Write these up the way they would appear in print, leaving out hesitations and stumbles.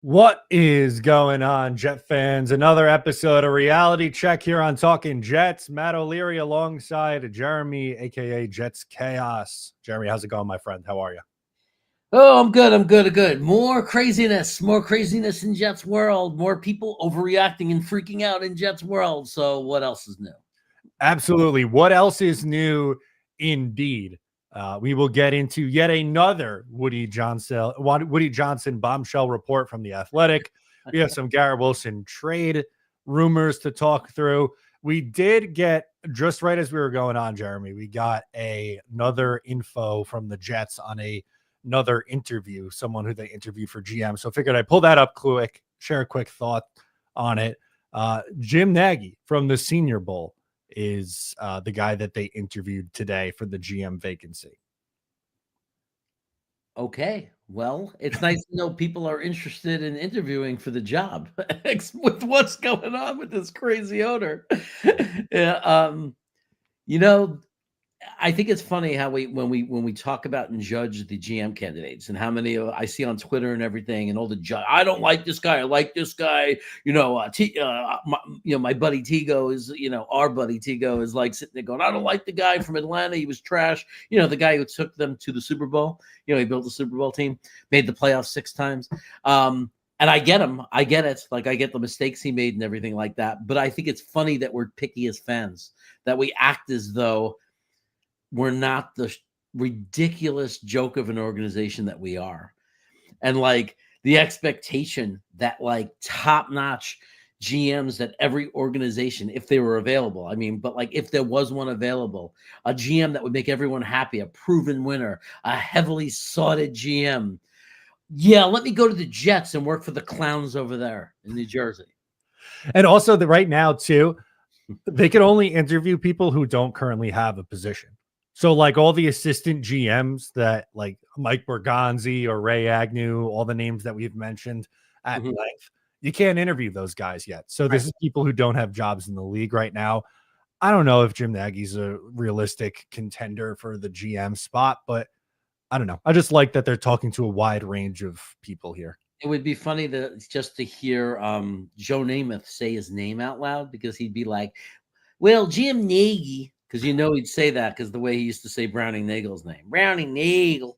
What is going on, Jet fans? Another episode of Reality Check here on Talking Jets. Matt O'Leary alongside Jeremy, aka Jets Chaos. Jeremy, how's it going, my friend? How are you? Oh, I'm good. More craziness in Jets world. More people overreacting and freaking out in Jets world. So what else is new? Absolutely. What else is new? Indeed. We will get into yet another Woody Johnson bombshell report from The Athletic. We have some Garrett Wilson trade rumors to talk through. We did get, just right as we were going on, Jeremy, we got another info from the Jets on another interview, someone who they interviewed for GM. So I figured I'd pull that up quick, share a quick thought on it. Jim Nagy from the Senior Bowl is the guy that they interviewed today for the GM vacancy. Okay. Well, it's nice to know people are interested in interviewing for the job with what's going on with this crazy owner. Yeah, I think it's funny how when we talk about and judge the GM candidates and how many I see on Twitter and everything and all the I don't like this guy. I like this guy. My buddy Tigo is, our buddy Tigo is like sitting there going, I don't like the guy from Atlanta. He was trash. The guy who took them to the Super Bowl. He built the Super Bowl team, made the playoffs 6 times. And I get him. I get it. Like, I get the mistakes he made and everything like that. But I think it's funny that we're picky as fans, that we act as though we're not the ridiculous joke of an organization that we are. And like the expectation that like top-notch GMs at every organization, if they were available, but like if there was one available, a GM that would make everyone happy, a proven winner, a heavily sought-out GM. Yeah, let me go to the Jets and work for the clowns over there in New Jersey. And also right now too, they could only interview people who don't currently have a position. So like all the assistant GMs that like Mike Bergonzi or Ray Agnew, all the names that we've mentioned at length, you can't interview those guys yet. So this is people who don't have jobs in the league right now. I don't know if Jim Nagy's a realistic contender for the GM spot, but I don't know. I just like that they're talking to a wide range of people here. It would be funny to hear Joe Namath say his name out loud, because he'd be like, well, Jim Nagy. Because he'd say that because the way he used to say Browning Nagel's name, Browning Nagel.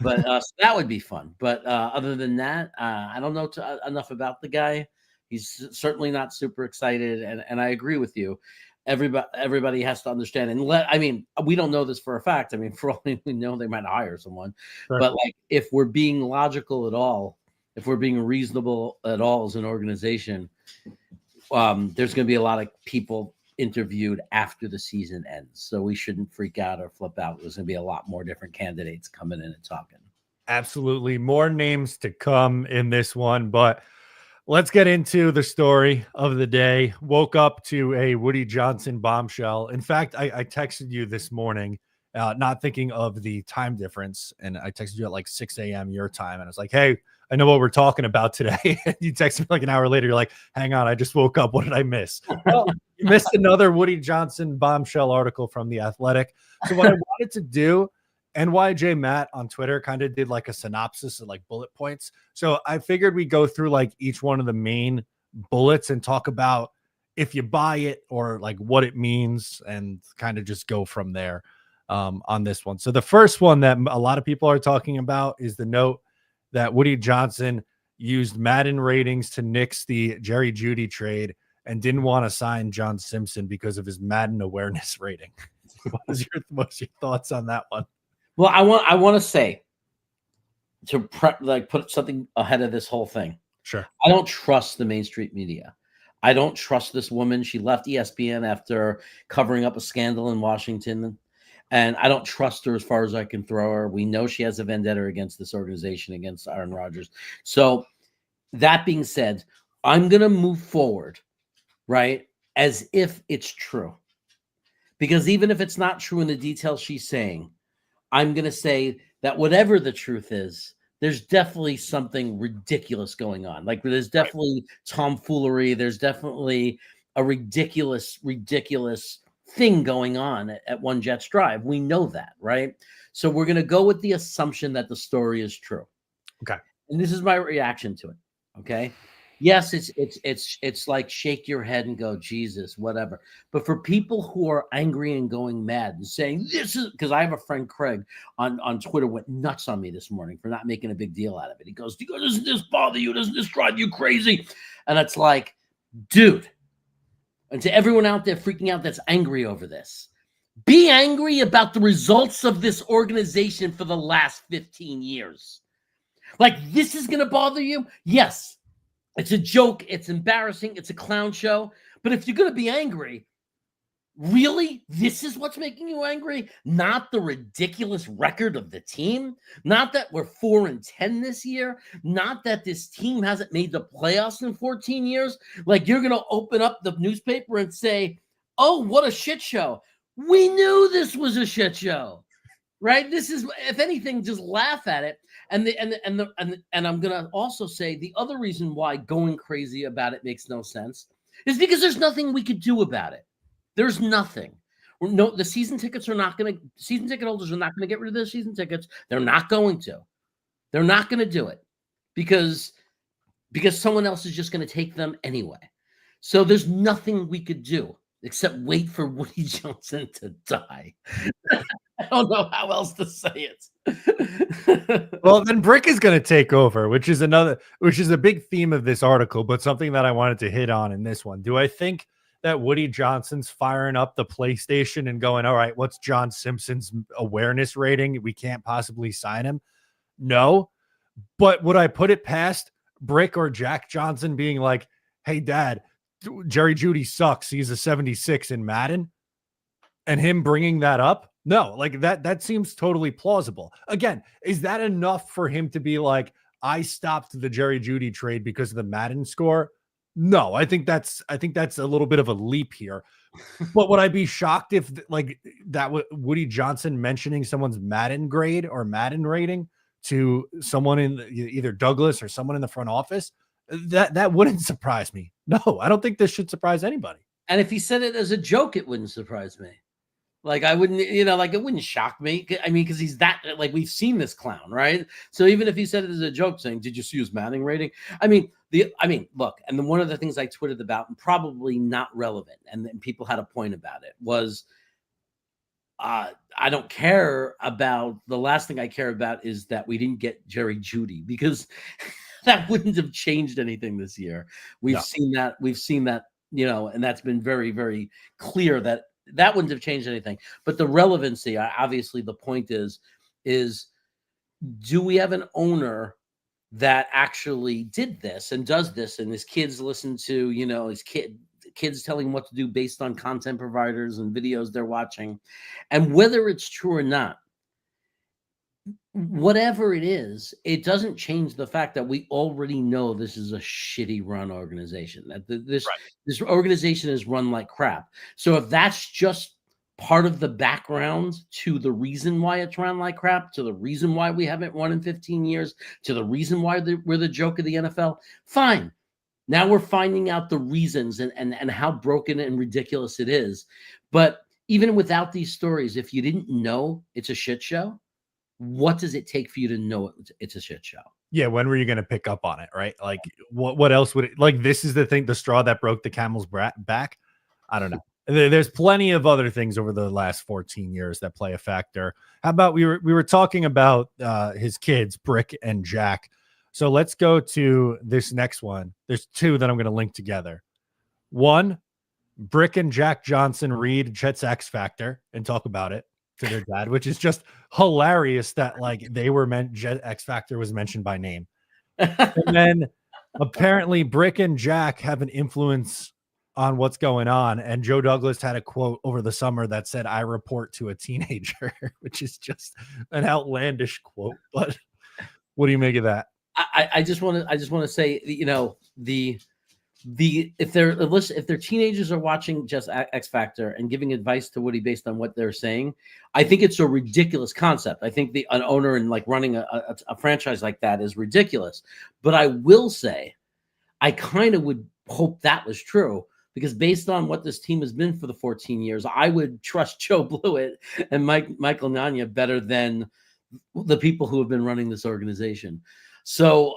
But so that would be fun. But other than that, I don't know enough about the guy. He's certainly not super excited, and I agree with you. Everybody has to understand. And we don't know this for a fact. For all we know, they might hire someone. Sure. But like, if we're being logical at all, if we're being reasonable at all as an organization, there's going to be a lot of people interviewed after the season ends, so we shouldn't freak out or flip out. There's going to be a lot more different candidates coming in and talking. Absolutely, more names to come in this one, but let's get into the story of the day. Woke up to a Woody Johnson bombshell. In fact, I texted you this morning, not thinking of the time difference, and I texted you at like 6 a.m. your time, and I was like, hey, I know what we're talking about today. And you texted me like an hour later. You're like, hang on, I just woke up. What did I miss? Well, you missed another Woody Johnson bombshell article from The Athletic. So what I wanted to do, NYJ Matt on Twitter kind of did like a synopsis of like bullet points. So I figured we go through like each one of the main bullets and talk about if you buy it or like what it means, and kind of just go from there on this one. So the first one that a lot of people are talking about is the note that Woody Johnson used Madden ratings to nix the Jerry Jeudy trade and didn't want to sign John Simpson because of his Madden awareness rating. What's your thoughts on that one? Well, I want to say, to put something ahead of this whole thing. Sure. I don't trust the mainstream media. I don't trust this woman. She left ESPN after covering up a scandal in Washington. And I don't trust her as far as I can throw her. We know she has a vendetta against this organization, against Aaron Rodgers. So that being said, I'm going to move forward, right, as if it's true. Because even if it's not true in the details she's saying, I'm going to say that whatever the truth is, there's definitely something ridiculous going on. Like, there's definitely tomfoolery. There's definitely a ridiculous thing going on at One Jets Drive. We know that, right? So we're going to go with the assumption that the story is true. Okay. And this is my reaction to it. Okay. Yes, it's like shake your head and go, Jesus, whatever. But for people who are angry and going mad and saying this is because I have a friend Craig on Twitter went nuts on me this morning for not making a big deal out of it. He goes, doesn't this bother you? Doesn't this drive you crazy? And it's like, dude, and to everyone out there freaking out that's angry over this, be angry about the results of this organization for the last 15 years. Like, this is going to bother you? Yes. It's a joke. It's embarrassing. It's a clown show. But if you're going to be angry, really, this is what's making you angry? Not the ridiculous record of the team? Not that we're 4-10 this year? Not that this team hasn't made the playoffs in 14 years? Like, you're going to open up the newspaper and say, oh, what a shit show. We knew this was a shit show. Right? This is, if anything, just laugh at it. And I'm gonna also say the other reason why going crazy about it makes no sense is because there's nothing we could do about it. There's nothing. No, the season ticket holders are not gonna get rid of their season tickets. They're not going to. They're not gonna do it because someone else is just gonna take them anyway. So there's nothing we could do except wait for Woody Johnson to die. I don't know how else to say it. Well, then Brick is going to take over, which is a big theme of this article, but something that I wanted to hit on in this one. Do I think that Woody Johnson's firing up the PlayStation and going, all right, what's John Simpson's awareness rating? We can't possibly sign him. No, but would I put it past Brick or Jack Johnson being like, hey, Dad, Jerry Jeudy sucks. He's a 76 in Madden, and him bringing that up? No, like that seems totally plausible. Again, is that enough for him to be like, I stopped the Jerry Jeudy trade because of the Madden score? No, I think that's a little bit of a leap here. But would I be shocked if like that Woody Johnson mentioning someone's Madden grade or Madden rating to someone in either Douglas or someone in the front office? That wouldn't surprise me. No, I don't think this should surprise anybody. And if he said it as a joke, it wouldn't surprise me. Like, I wouldn't, like, it wouldn't shock me. I mean, because he's that, like, we've seen this clown, right? So even if he said it as a joke saying, did you see his Manning rating? I mean, look, and then one of the things I tweeted about, and probably not relevant, and then people had a point about it, was I don't care about, the last thing I care about is that we didn't get Jerry Jeudy, because that wouldn't have changed anything this year. We've seen that, and that's been very, very clear that wouldn't have changed anything. But the relevancy, obviously, the point is do we have an owner that actually did this and does this, and his kids listen to, his kids telling him what to do based on content providers and videos they're watching? And whether it's true or not, whatever it is, it doesn't change the fact that we already know this is a shitty run organization, that this organization is run like crap. So if that's just part of the background to the reason why it's run like crap, to the reason why we haven't won in 15 years, to the reason why we're the joke of the NFL, fine. Now we're finding out the reasons and how broken and ridiculous it is. But even without these stories, if you didn't know it's a shit show, what does it take for you to know it's a shit show? Yeah, when were you going to pick up on it, right? Like, what else would it, like, this is the straw that broke the camel's back? I don't know. There's plenty of other things over the last 14 years that play a factor. How about we were talking about his kids, Brick and Jack. So let's go to this next one. There's two that I'm going to link together. One, Brick and Jack Johnson read Chet's X Factor and talk about it to their dad, which is just hilarious that like they were X Factor was mentioned by name. And then apparently Brick and Jack have an influence on what's going on. And Joe Douglas had a quote over the summer that said, I report to a teenager, which is just an outlandish quote. But what do you make of that? I just want to say, if their teenagers are watching just X Factor and giving advice to Woody based on what they're saying, I think it's a ridiculous concept. I think an owner and like running a franchise like that is ridiculous. But I will say, I kind of would hope that was true, because based on what this team has been for the 14 years, I would trust Joe Blewett and Michael Nania better than the people who have been running this organization. So,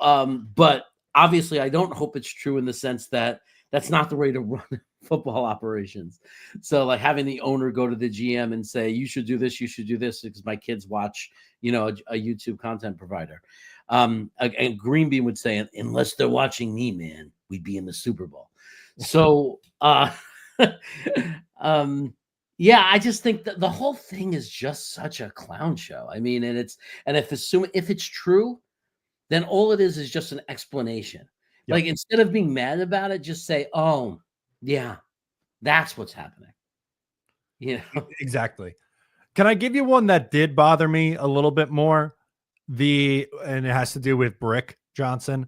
but obviously, I don't hope it's true in the sense that that's not the way to run football operations. So like having the owner go to the GM and say, you should do this because my kids watch, a YouTube content provider. And Greenbean would say, unless they're watching me, man, we'd be in the Super Bowl. So, yeah, I just think that the whole thing is just such a clown show. I mean, and if it's true, then all it is just an explanation. Yep. Like instead of being mad about it, just say, "Oh, yeah, that's what's happening." Exactly. Can I give you one that did bother me a little bit more? And it has to do with Brick Johnson.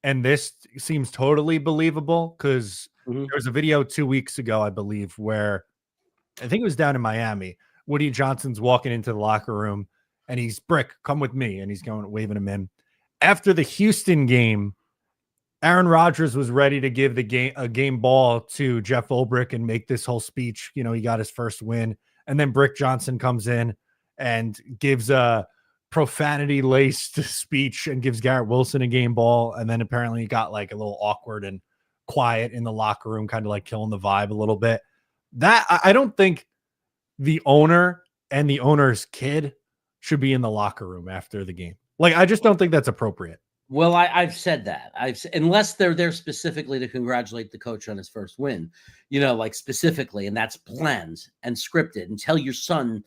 And this seems totally believable because there was a video 2 weeks ago, I believe, where I think it was down in Miami. Woody Johnson's walking into the locker room and he's, Brick, come with me. And he's going, waving him in. After the Houston game, Aaron Rodgers was ready to give a game ball to Jeff Ulbrich and make this whole speech. He got his first win. And then Brick Johnson comes in and gives a profanity-laced speech and gives Garrett Wilson a game ball. And then apparently he got like a little awkward and quiet in the locker room, kind of like killing the vibe a little bit. That I don't think the owner and the owner's kid should be in the locker room after the game. Like, I just don't think that's appropriate. Well, I've said that. Unless they're there specifically to congratulate the coach on his first win, like specifically, and that's planned and scripted, and tell your son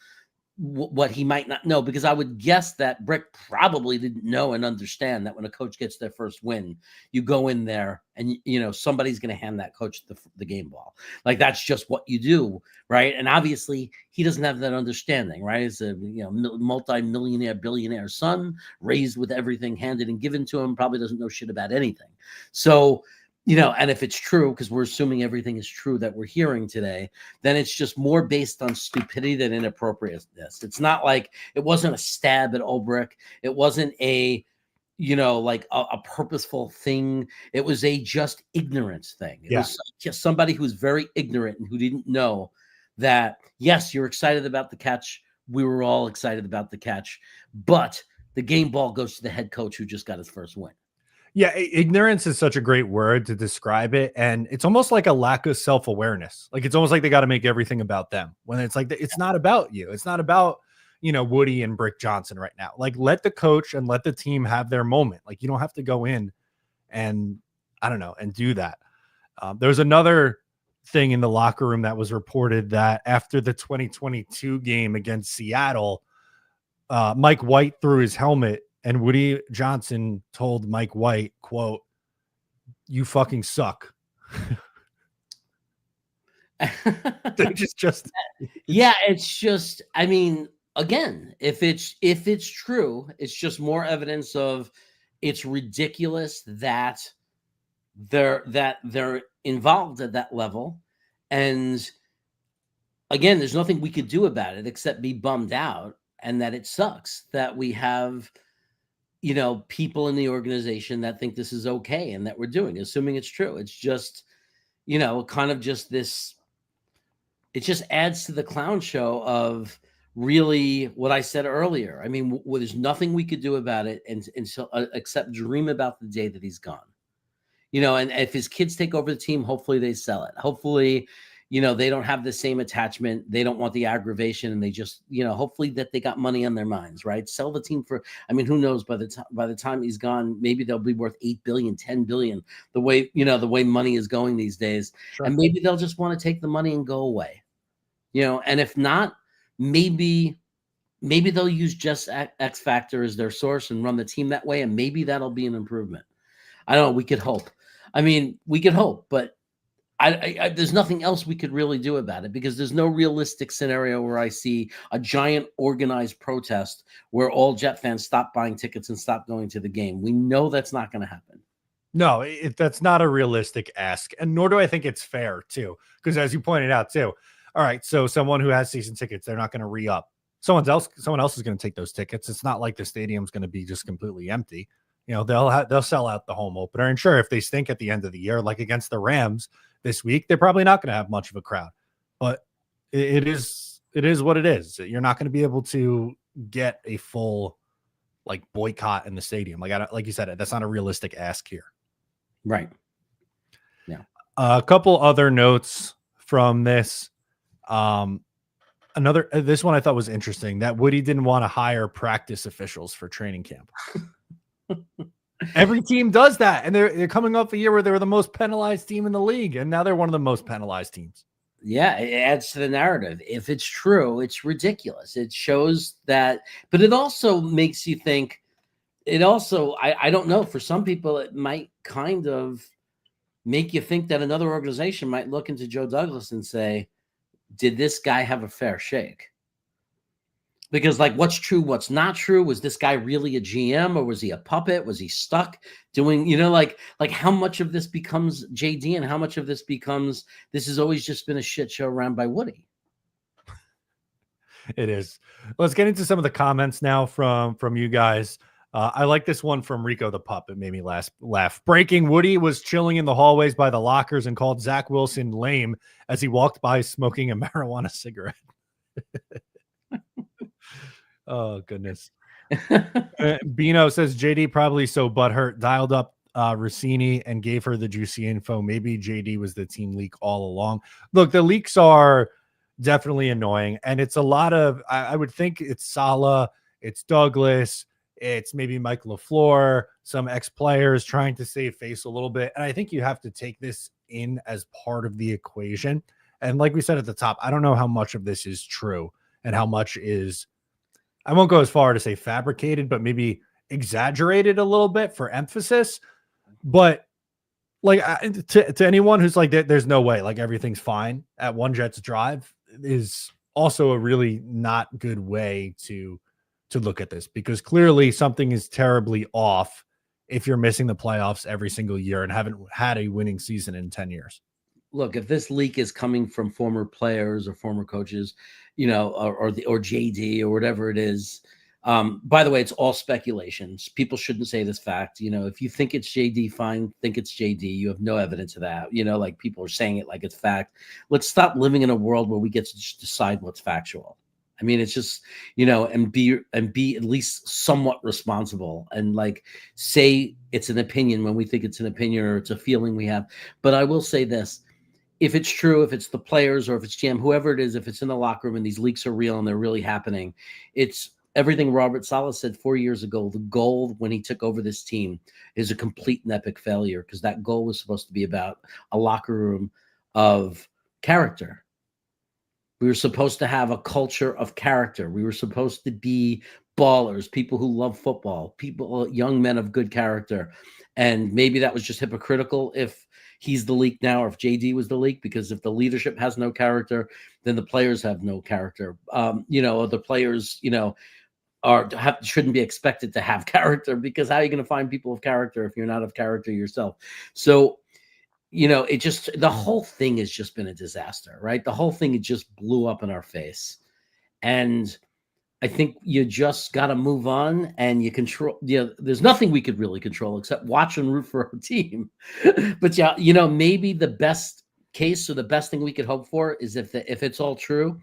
what he might not know, because I would guess that Brick probably didn't know and understand that when a coach gets their first win, you go in there and somebody's going to hand that coach the game ball. Like that's just what you do, right? And obviously he doesn't have that understanding, right? He's a multi-millionaire, billionaire son raised with everything handed and given to him, probably doesn't know shit about anything. So and if it's true, because we're assuming everything is true that we're hearing today, then it's just more based on stupidity than inappropriateness. It's not like it wasn't a stab at Ulbrich. It wasn't a, like a purposeful thing. It was a just ignorance thing. It was just somebody who's very ignorant and who didn't know that, yes, you're excited about the catch. We were all excited about the catch, but the game ball goes to the head coach who just got his first win. Yeah, ignorance is such a great word to describe it. And it's almost like a lack of self-awareness. Like, it's almost like they got to make everything about them when it's like, it's not about you. It's not about, Woody and Brick Johnson right now. Like, let the coach and let the team have their moment. Like, you don't have to go in and, I don't know, and do that. There's another thing in the locker room that was reported that after the 2022 game against Seattle, Mike White threw his helmet. And Woody Johnson told Mike White, quote, "You fucking suck." just yeah, it's just, I mean, again, if it's true, it's just more evidence of it's ridiculous that they're involved at that level. And again, there's nothing we could do about it except be bummed out, and that it sucks that we have people in the organization that think this is okay and that we're doing, assuming it's true. It's just, kind of just this, it just adds to the clown show of really what I said earlier. I mean, there's nothing we could do about it except dream about the day that he's gone. And if his kids take over the team, hopefully they sell it. Hopefully, they don't have the same attachment. They don't want the aggravation, and they just, hopefully that they got money on their minds, right? Sell the team for, I mean, who knows, by the time he's gone, maybe they'll be worth 8 billion, 10 billion, the way money is going these days. Sure. And maybe they'll just want to take the money and go away, and if not, maybe they'll use just X Factor as their source and run the team that way. And maybe that'll be an improvement. I don't know. We could hope. I mean, we could hope, but I there's nothing else we could really do about it, because there's no realistic scenario where I see a giant organized protest where all Jet fans stop buying tickets and stop going to the game. We know that's not going to happen. No, that's not a realistic ask. And nor do I think it's fair too. Because as you pointed out too, all right, so someone who has season tickets, they're not going to re-up. Someone else is going to take those tickets. It's not like the stadium's going to be just completely empty. They'll sell out the home opener. And sure, if they stink at the end of the year, like against the Rams this week, they're probably not going to have much of a crowd. But it is what it is. You're not going to be able to get a full like boycott in the stadium. Like you said, that's not a realistic ask here. Right. Yeah. A couple other notes from this. This one I thought was interesting, that Woody didn't want to hire practice officials for training camp. Every team does that, and they're coming off a year where they were the most penalized team in the league, and now they're one of the most penalized teams. Yeah, it adds to the narrative. If it's true, it's ridiculous. It shows that, but it also makes you think. It also, I don't know, for some people, it might kind of make you think that another organization might look into Joe Douglas and say, did this guy have a fair shake? Because, like, what's true, what's not true? Was this guy really a GM, or was he a puppet? Was he stuck doing, like how much of this becomes JD and how much of this becomes, this has always just been a shit show ran by Woody? It is. Let's get into some of the comments now from you guys. I like this one from Rico the Pup. It made me laugh. Breaking: Woody was chilling in the hallways by the lockers and called Zach Wilson lame as he walked by smoking a marijuana cigarette. Oh, goodness. Bino says JD probably so butthurt dialed up Rossini and gave her the juicy info. Maybe JD was the team leak all along. Look, the leaks are definitely annoying, and it's a lot of, I would think it's Saleh, it's Douglas, it's maybe Mike LaFleur, some ex-players trying to save face a little bit. And I think you have to take this in as part of the equation. And like we said at the top, I don't know how much of this is true and how much is, I won't go as far to say fabricated, but maybe exaggerated a little bit for emphasis. But like to anyone who's like, there's no way, like everything's fine at One Jets Drive, is also a really not good way to look at this, because clearly something is terribly off if you're missing the playoffs every single year and haven't had a winning season in 10 years. Look, if this leak is coming from former players or former coaches, or JD or whatever it is, by the way, it's all speculations. People shouldn't say this fact. If you think it's JD, fine, think it's JD. You have no evidence of that. Like people are saying it like it's fact. Let's stop living in a world where we get to just decide what's factual. I mean, it's just, and be at least somewhat responsible, and like say it's an opinion when we think it's an opinion or it's a feeling we have. But I will say this: if it's true, if it's the players or if it's GM, whoever it is, if it's in the locker room and these leaks are real and they're really happening, it's everything Robert Saleh said 4 years ago. The goal when he took over this team is a complete and epic failure, because that goal was supposed to be about a locker room of character. We were supposed to have a culture of character. We were supposed to be ballers, people who love football, people, young men of good character. And maybe that was just hypocritical if he's the leak now, or if JD was the leak, because if the leadership has no character, then the players have no character. Or the players, shouldn't be expected to have character, because how are you going to find people of character if you're not of character yourself? So, the whole thing has just been a disaster, right? The whole thing, it just blew up in our face. And I think you just got to move on, and you control. There's nothing we could really control except watch and root for our team. But maybe the best case, or the best thing we could hope for, is if it's all true,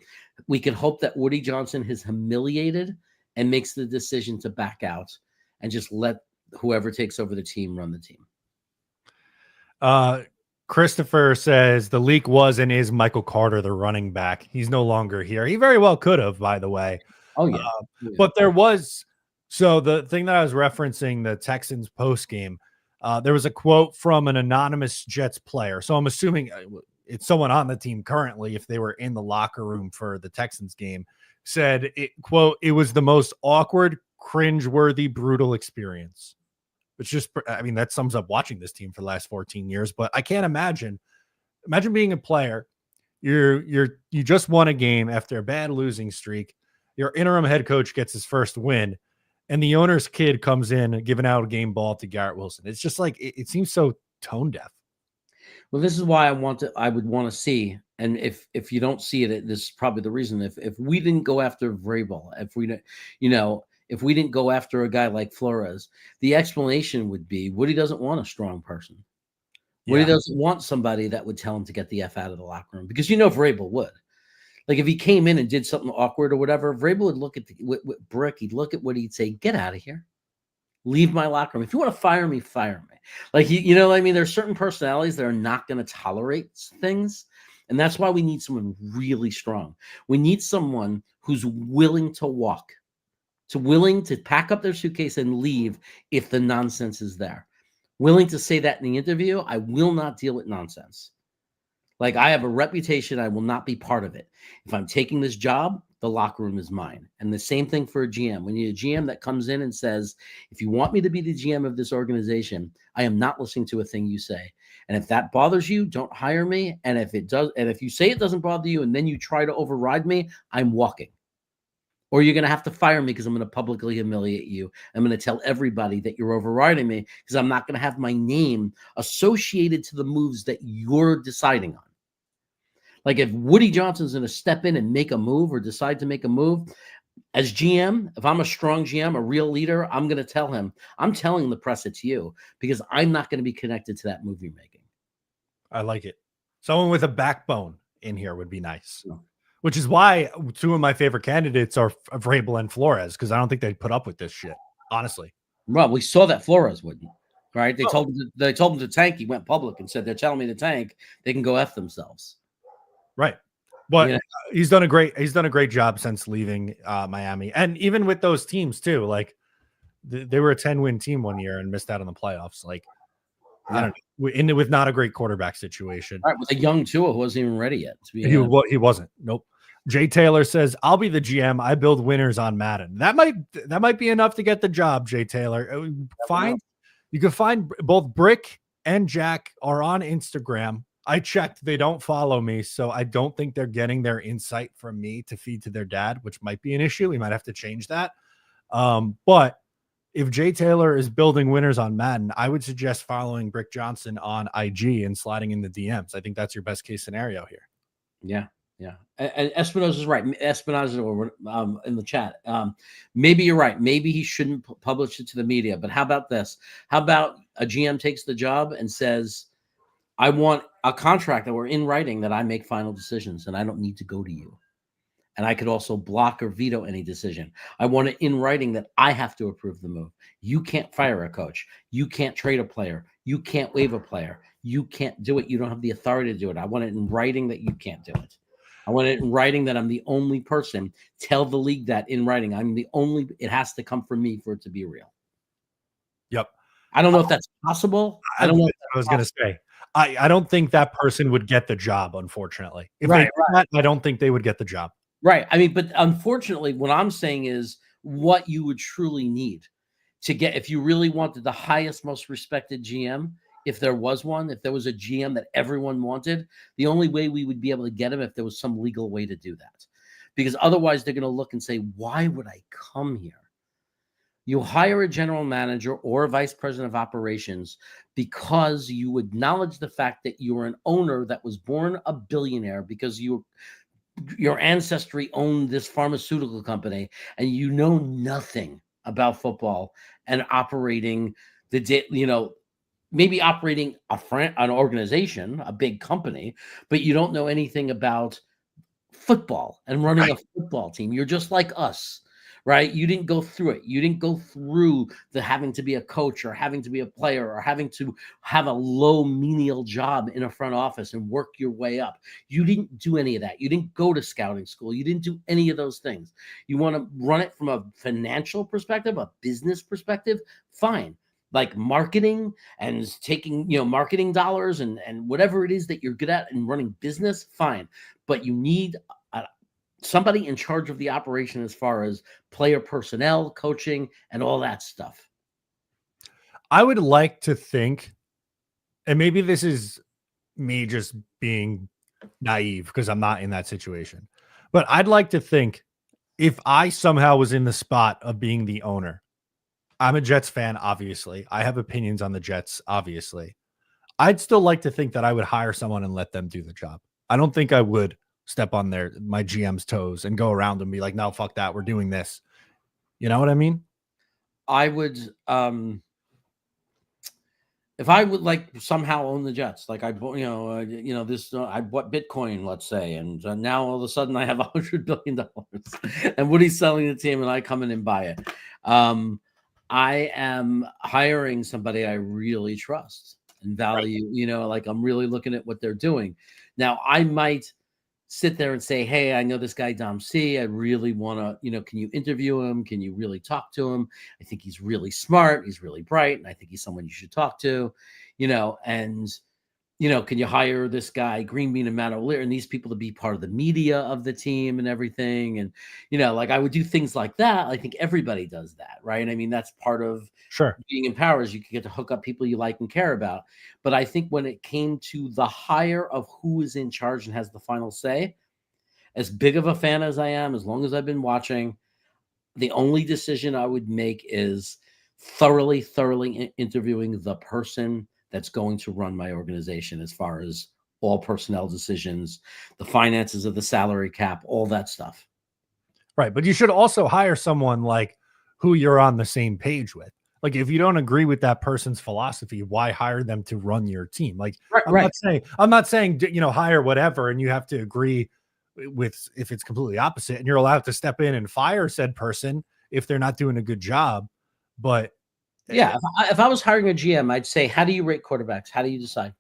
we could hope that Woody Johnson is humiliated and makes the decision to back out and just let whoever takes over the team run the team. Christopher says the leak was and is Michael Carter, the running back. He's no longer here. He very well could have, by the way. Oh, yeah. But there was, so the thing that I was referencing, the Texans post game, there was a quote from an anonymous Jets player. So I'm assuming it's someone on the team currently, if they were in the locker room for the Texans game, said, quote, "It was the most awkward, cringeworthy, brutal experience." Which just, I mean, that sums up watching this team for the last 14 years. But I can't imagine being a player. You just won a game after a bad losing streak. Your interim head coach gets his first win, and the owner's kid comes in giving out a game ball to Garrett Wilson. It's just like, it seems so tone deaf. Well, this is why I would want to see. And if you don't see it, this is probably the reason. If we didn't go after Vrabel, if we didn't go after a guy like Flores, the explanation would be Woody doesn't want a strong person. Yeah. Woody doesn't want somebody that would tell him to get the F out of the locker room, because Vrabel would. Like if he came in and did something awkward or whatever, Vrabel would look at with Brick, he'd look at Woody, he'd say, "Get out of here. Leave my locker room. If you want to fire me, fire me. Like, you know what I mean? There's certain personalities that are not going to tolerate things. And that's why we need someone really strong. We need someone who's willing to walk, willing to pack up their suitcase and leave if the nonsense is there. Willing to say that in the interview, I will not deal with nonsense. Like, I have a reputation. I will not be part of it. If I'm taking this job, the locker room is mine. And the same thing for a GM. We need a GM that comes in and says, if you want me to be the GM of this organization, I am not listening to a thing you say. And if that bothers you, don't hire me. And if it does, and if you say it doesn't bother you and then you try to override me, I'm walking. Or you're going to have to fire me because I'm going to publicly humiliate you. I'm going to tell everybody that you're overriding me because I'm not going to have my name associated to the moves that you're deciding on. Like, if Woody Johnson's going to step in and make a move or decide to make a move, as GM, if I'm a strong GM, a real leader, I'm going to tell him, I'm telling the press it's you because I'm not going to be connected to that move you're making. I like it. Someone with a backbone in here would be nice. Yeah. Which is why two of my favorite candidates are Vrabel and Flores, because I don't think they'd put up with this shit, honestly. Well, we saw that Flores wouldn't, right? They told him to tank. He went public and said, they're telling me to tank. They can go F themselves. Right. But Yeah. he's done a great job since leaving Miami. And even with those teams too, like they were a 10-win team one year and missed out on the playoffs. Like, I don't know, with not a great quarterback situation. Right, with a young Tua who wasn't even ready yet. He wasn't. Nope. Jay Taylor says, I'll be the GM. I build winners on Madden. That might be enough to get the job, Jay Taylor. You can find both Brick and Jack are on Instagram. I checked. They don't follow me, so I don't think they're getting their insight from me to feed to their dad, which might be an issue. We might have to change that. But if Jay Taylor is building winners on Madden, I would suggest following Brick Johnson on IG and sliding in the DMs. I think that's your best case scenario here. Yeah. Yeah. And Espinoza is right. Espinoza in the chat. Maybe you're right. Maybe he shouldn't publish it to the media. But how about this? How about a GM takes the job and says, I want a contract that we're in writing that I make final decisions and I don't need to go to you. And I could also block or veto any decision. I want it in writing that I have to approve the move. You can't fire a coach. You can't trade a player. You can't waive a player. You can't do it. You don't have the authority to do it. I want it in writing that you can't do it. I want it in writing that I'm the only person. Tell the league that in writing. I'm the only. It has to come from me for it to be real. Yep. I don't know if that's possible. I don't know. I was going to say. I don't think that person would get the job, unfortunately. If Right, they did that, I don't think they would get the job. Right. I mean, but unfortunately, what I'm saying is what you would truly need to get, if you really wanted the highest, most respected GM, if there was one, if there was a GM that everyone wanted, the only way we would be able to get him if there was some legal way to do that. Because otherwise they're going to look and say, why would I come here? You hire a general manager or a vice president of operations because you acknowledge the fact that you are an owner that was born a billionaire because your ancestry owned this pharmaceutical company and you know nothing about football and operating maybe operating an organization, a big company, but you don't know anything about football and running a football team. You're just like us. Right? You didn't go through it. You didn't go through the having to be a coach or having to be a player or having to have a low menial job in a front office and work your way up. You didn't do any of that. You didn't go to scouting school. You didn't do any of those things. You want to run it from a financial perspective, a business perspective, fine. Like marketing and taking, marketing dollars and whatever it is that you're good at and running business, fine. But you need somebody in charge of the operation as far as player personnel, coaching, and all that stuff. I would like to think, and maybe this is me just being naive because I'm not in that situation, but I'd like to think if I somehow was in the spot of being the owner, I'm a Jets fan, obviously. I have opinions on the Jets, obviously. I'd still like to think that I would hire someone and let them do the job. I don't think I would step on my GM's toes and go around and be like, no, fuck that. We're doing this. You know what I mean? I would, if I would like somehow own the Jets, like I bought Bitcoin, let's say, and now all of a sudden I have $100 billion and Woody's selling the team and I come in and buy it. I am hiring somebody I really trust and value, like I'm really looking at what they're doing. Now, I might sit there and say, hey, I know this guy, Dom C. I really want to, can you interview him? Can you really talk to him? I think he's really smart. He's really bright. And I think he's someone you should talk to, and can you hire this guy, Green Bean and Matt O'Leary, and these people to be part of the media of the team and everything? And, like I would do things like that. I think everybody does that, right? I mean, that's part of being in power is you can get to hook up people you like and care about. But I think when it came to the hire of who is in charge and has the final say, as big of a fan as I am, as long as I've been watching, the only decision I would make is thoroughly interviewing the person that's going to run my organization as far as all personnel decisions, the finances of the salary cap, all that stuff. Right. But you should also hire someone like who you're on the same page with. Like if you don't agree with that person's philosophy, why hire them to run your team? Like I'm not saying, hire whatever and you have to agree with if it's completely opposite, and you're allowed to step in and fire said person if they're not doing a good job. But yeah, if I was hiring a GM, I'd say, how do you rate quarterbacks? How do you decide?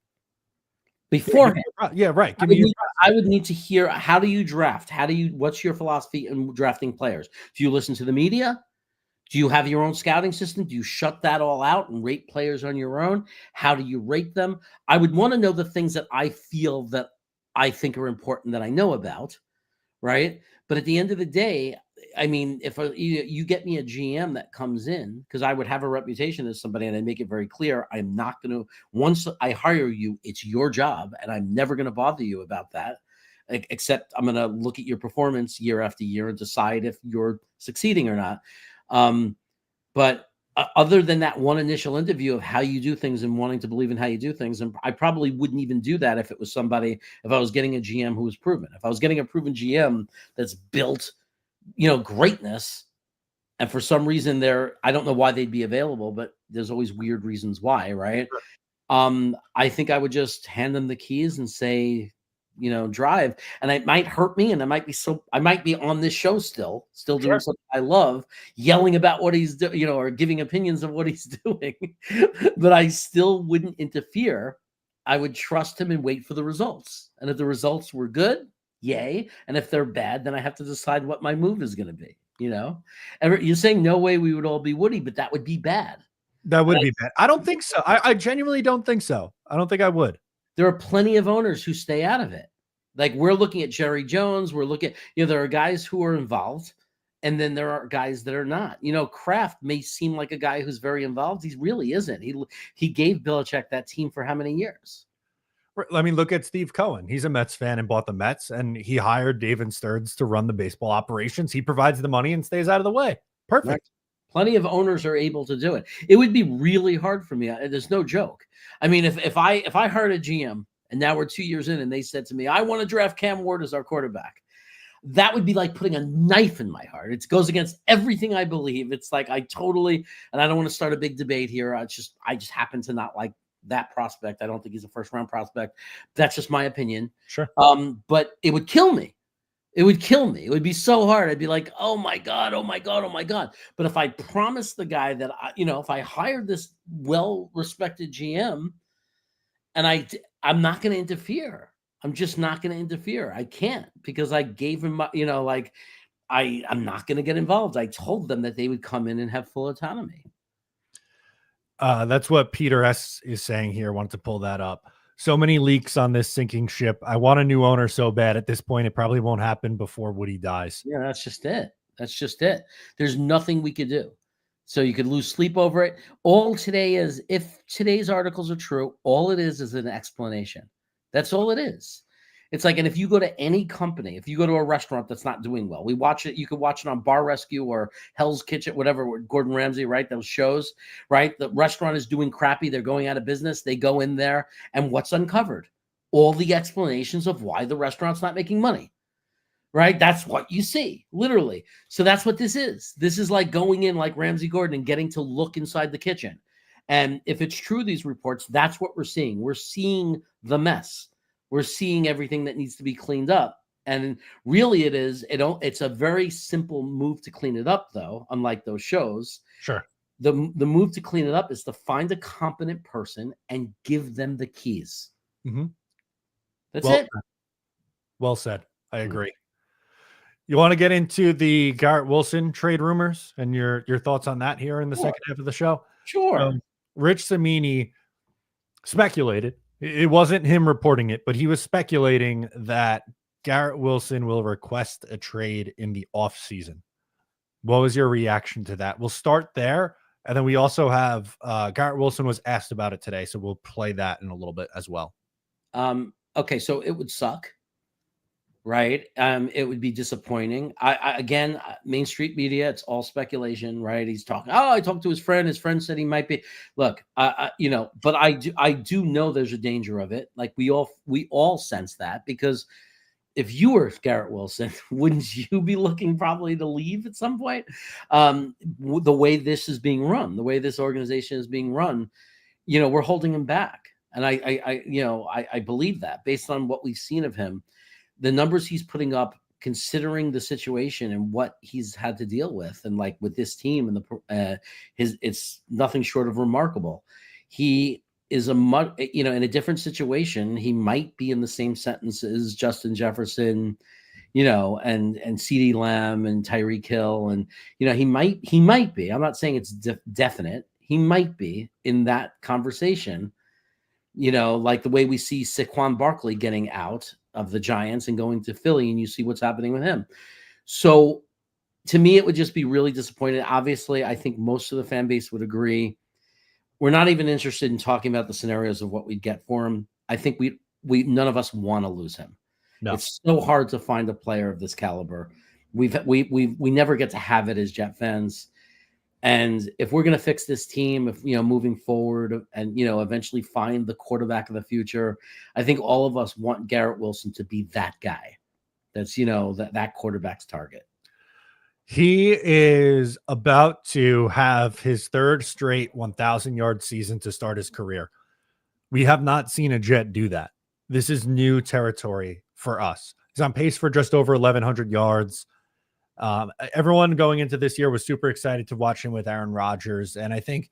Beforehand. Yeah, right. I would need to hear, how do you draft? What's your philosophy in drafting players? Do you listen to the media? Do you have your own scouting system? Do you shut that all out and rate players on your own? How do you rate them? I would want to know the things that I feel that I think are important that I know about, right? But at the end of the day, I mean, if you get me a GM that comes in, because I would have a reputation as somebody, and I make it very clear, I'm not going to, once I hire you, it's your job, and I'm never going to bother you about that, except I'm going to look at your performance year after year and decide if you're succeeding or not. But other than that one initial interview of how you do things and wanting to believe in how you do things, and I probably wouldn't even do that if it was somebody, if I was getting a GM who was proven. If I was getting a proven GM that's built, greatness, and for some reason I don't know why they'd be available, but there's always weird reasons why, right? Sure. I think I would just hand them the keys and say, drive. And it might hurt me, and I might be on this show still doing something I love, yelling about what he's doing, or giving opinions of what he's doing, but I still wouldn't interfere. I would trust him and wait for the results. And if the results were good, yay. And if they're bad, then I have to decide what my move is going to be. You're saying no way we would all be Woody, but that would be bad. That would be bad. I don't think so. I genuinely don't think so. I don't think I would. There are plenty of owners who stay out of it. Like we're looking at Jerry Jones. We're looking at, there are guys who are involved, and then there are guys that are not. Kraft may seem like a guy who's very involved. He really isn't. He gave Belichick that team for how many years? I mean, look at Steve Cohen. He's a Mets fan and bought the Mets, and he hired David Stearns to run the baseball operations. He provides the money and stays out of the way. Perfect. Right. Plenty of owners are able to do it. It would be really hard for me. There's no joke. I mean, if I hired a GM and now we're 2 years in and they said to me, I want to draft Cam Ward as our quarterback, that would be like putting a knife in my heart. It goes against everything I believe. It's like and I don't want to start a big debate here. I just happen to not like that prospect. I don't think he's a first round prospect. That's just my opinion. Sure. But it would kill me. It would kill me. It would be so hard. I'd be like, oh my God, oh my God, oh my God. But if I promised the guy that, if I hired this well-respected GM and I'm not going to interfere. I'm just not going to interfere. I can't, because I gave him, I'm not going to get involved. I told them that they would come in and have full autonomy. That's what Peter S. is saying here. I wanted to pull that up. So many leaks on this sinking ship. I want a new owner so bad. At this point, it probably won't happen before Woody dies. Yeah, that's just it. There's nothing we could do. So you could lose sleep over it. All today is, if today's articles are true, all it is an explanation. That's all it is. It's like, and if you go to any company, if you go to a restaurant that's not doing well, we watch it. You could watch it on Bar Rescue or Hell's Kitchen, whatever, with Gordon Ramsay, right? Those shows, right? The restaurant is doing crappy. They're going out of business. They go in there, and what's uncovered? All the explanations of why the restaurant's not making money, right? That's what you see, literally. So that's what this is. This is like going in like Ramsay Gordon and getting to look inside the kitchen. And if it's true, these reports, that's what we're seeing. We're seeing the mess. We're seeing everything that needs to be cleaned up. And really it's a very simple move to clean it up, though, unlike those shows. Sure. the move to clean it up is to find a competent person and give them the keys. Mm-hmm. That's it. Well said. I agree. You want to get into the Garrett Wilson trade rumors and your thoughts on that here in the second half of the show? Sure. Rich Cimini speculated. It wasn't him reporting it, but he was speculating that Garrett Wilson will request a trade in the offseason. What was your reaction to that? We'll start there. And then we also have Garrett Wilson was asked about it today. So we'll play that in a little bit as well. Okay, so it would suck, right? It would be disappointing. Again, Main Street media, it's all speculation, right? He's talking. Oh, I talked to his friend. His friend said he might be. Look, but I do know there's a danger of it. Like we all sense that, because if you were Garrett Wilson, wouldn't you be looking probably to leave at some point? The way this is being run, the way this organization is being run, we're holding him back. And I believe that based on what we've seen of him, the numbers he's putting up, considering the situation and what he's had to deal with, and like with this team and it's nothing short of remarkable. He is in a different situation. He might be in the same sentence as Justin Jefferson, and CeeDee Lamb and Tyreek Hill, and he might be. I'm not saying it's definite. He might be in that conversation. Like the way we see Saquon Barkley getting out of the Giants and going to Philly, and you see what's happening with him. So to me, it would just be really disappointing. Obviously, I think most of the fan base would agree. We're not even interested in talking about the scenarios of what we'd get for him. I think we none of us want to lose him. No. It's so hard to find a player of this caliber. We never get to have it as Jet fans. And if we're going to fix this team, if moving forward and eventually find the quarterback of the future, I think all of us want Garrett Wilson to be that guy. That's that quarterback's target. He is about to have his third straight 1,000-yard season to start his career. We have not seen a Jet do that. This is new territory for us. He's on pace for just over 1,100 yards. Everyone going into this year was super excited to watch him with Aaron Rodgers. And I think,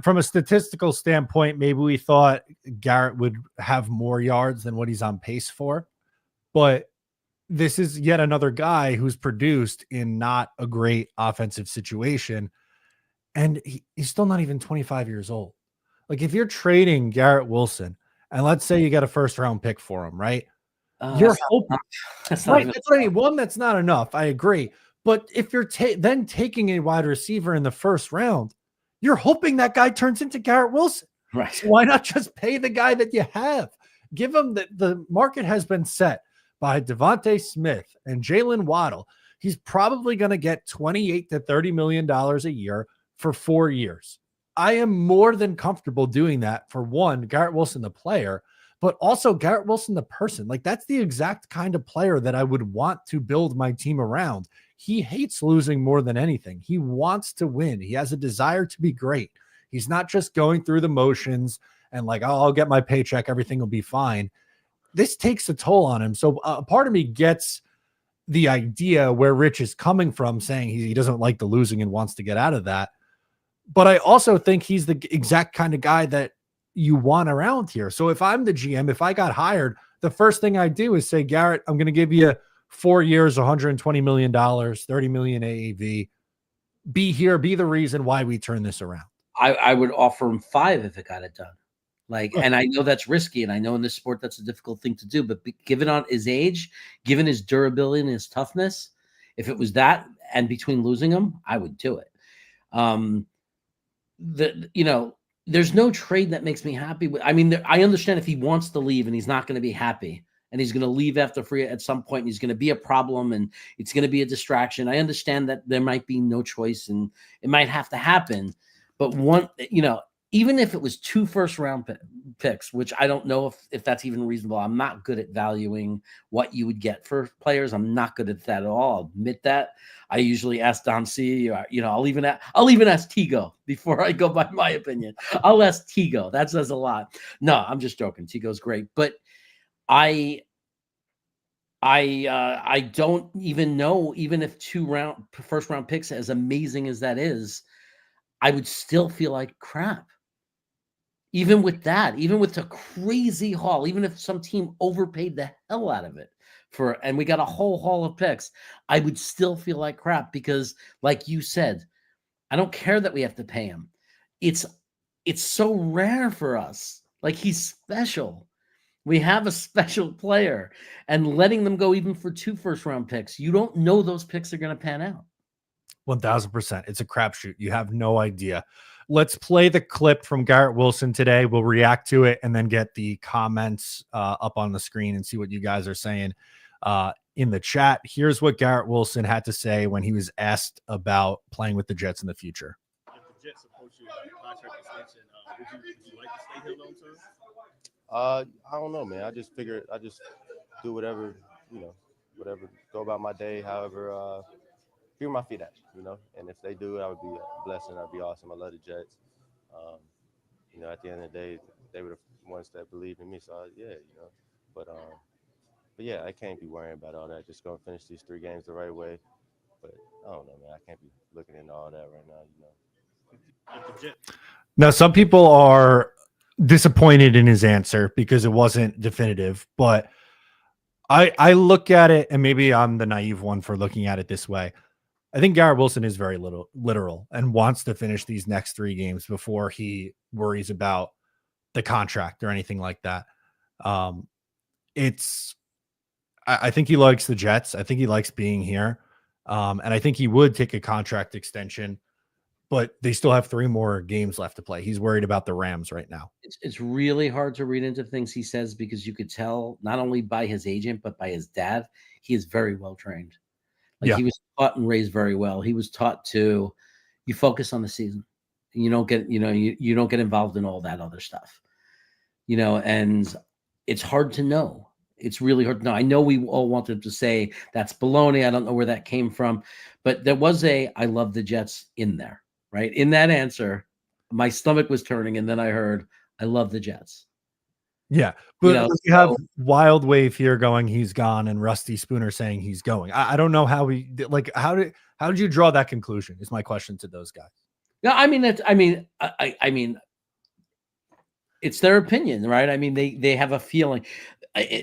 from a statistical standpoint, maybe we thought Garrett would have more yards than what he's on pace for. But this is yet another guy who's produced in not a great offensive situation. And he's still not even 25 years old. Like, if you're trading Garrett Wilson, and let's say you get a first-round pick for him, right? You're hoping. That's what I mean. One, that's not enough. I agree. But if you're then taking a wide receiver in the first round, you're hoping that guy turns into Garrett Wilson. Right. So why not just pay the guy that you have? Give him the market has been set by Devontae Smith and Jalen Waddle. He's probably going to get $28 to $30 million a year for 4 years. I am more than comfortable doing that for one, Garrett Wilson, the player, but also Garrett Wilson, the person. Like, that's the exact kind of player that I would want to build my team around. He hates losing more than anything. He wants to win. He has a desire to be great. He's not just going through the motions and like, oh, I'll get my paycheck, everything will be fine. This takes a toll on him. So a part of me gets the idea where Rich is coming from, saying he doesn't like the losing and wants to get out of that. But I also think he's the exact kind of guy that you want around here. So if I'm the GM, if I got hired, the first thing I do is say, Garrett, I'm going to give you 4 years, $120 million, $30 million AAV. Be here, be the reason why we turn this around. I would offer him 5 if it got it done. And I know that's risky, and I know in this sport that's a difficult thing to do, but given on his age, given his durability and his toughness, if it was that and between losing him, I would do it. There's no trade that makes me happy. I understand if he wants to leave and he's not going to be happy and he's going to leave after free at some point and he's going to be a problem and it's going to be a distraction. I understand that there might be no choice and it might have to happen. But even if it was 2 first-round picks, which I don't know if that's even reasonable. I'm not good at valuing what you would get for players. I'm not good at that at all. I'll admit that. I usually ask Don C. I'll even ask 𝐒𝐿𝐵𝐞𝐞 before I go by my opinion. I'll ask 𝐒𝐿𝐵𝐞𝐞. That says a lot. No, I'm just joking. 𝐒𝐿𝐵𝐞𝐿's great, but I don't even know. Even if 2 first-round picks, as amazing as that is, I would still feel like crap. Even with that, even with a crazy haul, even if some team overpaid the hell out of it and we got a whole haul of picks, I would still feel like crap because, like you said, I don't care that we have to pay him. It's so rare for us. Like, he's special. We have a special player, and letting them go even for 2 first-round picks, you don't know those picks are going to pan out. 1000%. It's a crapshoot. You have no idea. Let's play the clip from Garrett Wilson today. We'll react to it and then get the comments up on the screen and see what you guys are saying in the chat. Here's what Garrett Wilson had to say when he was asked about playing with the Jets in the future. If the Jets approach you with a contract extension, would you like to stay here long term? I don't know, man. I just do whatever, whatever, go about my day, however, figure my feet at, and if they do it, I would be a blessing. That'd be awesome. I love the Jets. At the end of the day, they were the ones that believed in me. So yeah, but yeah, I can't be worrying about all that. Just gonna finish these 3 games the right way. But I don't know, man. I can't be looking into all that right now, Now, some people are disappointed in his answer because it wasn't definitive, but I look at it, and maybe I'm the naive one for looking at it this way. I think Garrett Wilson is very literal and wants to finish these next 3 games before he worries about the contract or anything like that. I think he likes the Jets. I think he likes being here. And I think he would take a contract extension, but they still have 3 more games left to play. He's worried about the Rams right now. It's really hard to read into things he says because you could tell not only by his agent, but by his dad, he is very well trained. Like, he was taught and raised very well. He was taught to, you focus on the season. You don't get, you don't get involved in all that other stuff, and it's hard to know. It's really hard to know. I know we all wanted to say that's baloney. I don't know where that came from, but there was I love the Jets in there, right? In that answer, my stomach was turning, and then I heard, I love the Jets. Yeah, but you have Wild Wave here going, he's gone, and Rusty Spooner saying he's going. I don't know how how did you draw that conclusion? Is my question to those guys. Yeah, I mean, it's their opinion, right? I mean, they have a feeling.